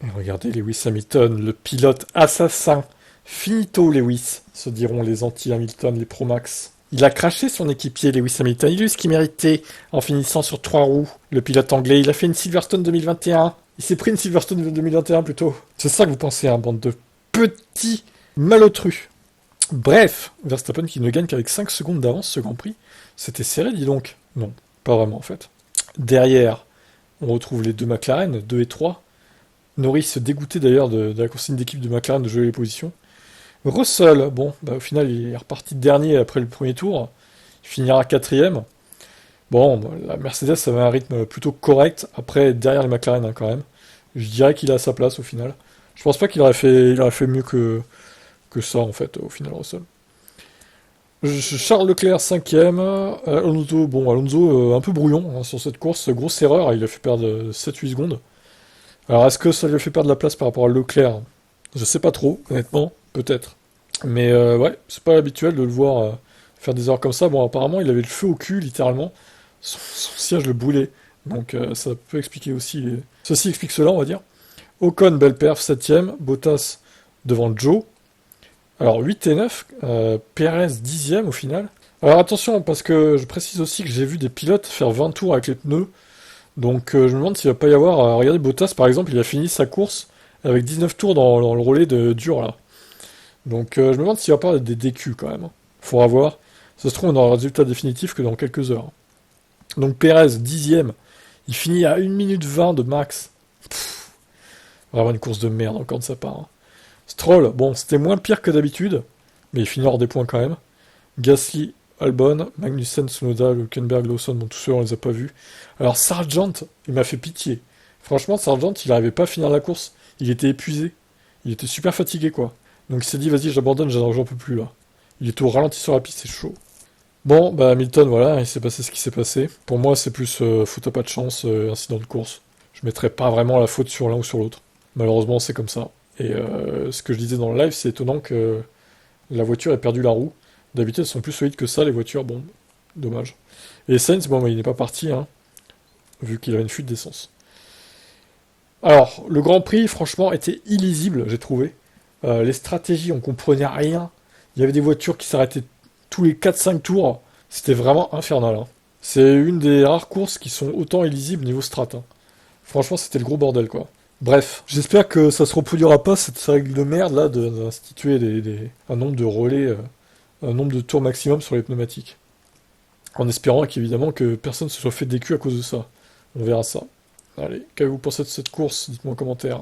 Et regardez Lewis Hamilton, le pilote assassin. Finito Lewis, se diront les anti-Hamilton, les pro-max. Il a craché son équipier Lewis Hamilton, il a eu ce qu'il méritait en finissant sur 3 roues. Le pilote anglais, il a fait une Silverstone 2021. Il s'est pris une Silverstone 2021 plutôt. C'est ça que vous pensez, hein, bande de petits malotrus. Bref, Verstappen qui ne gagne qu'avec 5 secondes d'avance ce Grand Prix. C'était serré, dis donc. Non, pas vraiment en fait. Derrière, on retrouve les deux McLaren, 2 et 3. Norris se dégoûtait d'ailleurs de la consigne d'équipe de McLaren de jouer les positions. Russell, bon, bah, au final, il est reparti dernier après le premier tour. Il finira quatrième. Bon, bah, la Mercedes avait un rythme plutôt correct. Après, derrière les McLaren, hein, quand même. Je dirais qu'il a sa place au final. Je pense pas il aurait fait mieux que ça, en fait, au final, Russell. Charles Leclerc, cinquième. Alonso, bon, Alonso, un peu brouillon hein, sur cette course. Grosse erreur, il a fait perdre 7-8 secondes. Alors, est-ce que ça lui a fait perdre la place par rapport à Leclerc? Je sais pas trop, honnêtement, peut-être. Mais ouais, c'est pas habituel de le voir faire des erreurs comme ça. Bon, apparemment, il avait le feu au cul, littéralement. Son siège le brûlait. Donc ça peut expliquer aussi... Ceci explique cela, on va dire. Ocon, belle perf, 7ème. Bottas devant Joe. Alors 8 et 9. Perez, 10ème au final. Alors attention, parce que je précise aussi que j'ai vu des pilotes faire 20 tours avec les pneus. Donc je me demande s'il va pas y avoir... regardez, Bottas, par exemple, il a fini sa course avec 19 tours dans le relais de dur, là. Donc je me demande s'il va pas y avoir des DQ, quand même. Faudra voir. Ça se trouve, on aura le résultat définitif que dans quelques heures. Donc Perez, 10ème. Il finit à 1 minute 20 de max. Pff, vraiment une course de merde encore de sa part, hein. Stroll, bon, c'était moins pire que d'habitude, mais il finit hors des points quand même. Gasly, Albon, Magnussen, Tsunoda, Hülkenberg, Lawson, bon, tous ceux on les a pas vus. Alors Sargent, il m'a fait pitié. Franchement, Sargent, il n'arrivait pas à finir la course. Il était épuisé. Il était super fatigué, quoi. Donc il s'est dit, vas-y, j'abandonne, j'en peux plus, là. Il était au ralenti sur la piste, c'est chaud. Bon, bah Hamilton, voilà, il s'est passé ce qui s'est passé. Pour moi, c'est plus faute à pas de chance, incident de course. Je mettrais pas vraiment la faute sur l'un ou sur l'autre. Malheureusement, c'est comme ça. Et ce que je disais dans le live, c'est étonnant que la voiture ait perdu la roue. D'habitude, elles sont plus solides que ça, les voitures. Bon, dommage. Et Sainz, bon, bah, il n'est pas parti, hein, vu qu'il avait une fuite d'essence. Alors, le Grand Prix, franchement, était illisible, j'ai trouvé. Les stratégies, on comprenait rien. Il y avait des voitures qui s'arrêtaient tous les 4-5 tours. C'était vraiment infernal, hein. C'est une des rares courses qui sont autant illisibles niveau strat, hein. Franchement, c'était le gros bordel, quoi. Bref, j'espère que ça se reproduira pas, cette règle de merde, là, d'instituer un nombre de relais, un nombre de tours maximum sur les pneumatiques. En espérant qu'évidemment que personne se soit fait décu à cause de ça. On verra ça. Allez, qu'avez-vous pensé de cette course? Dites-moi en commentaire.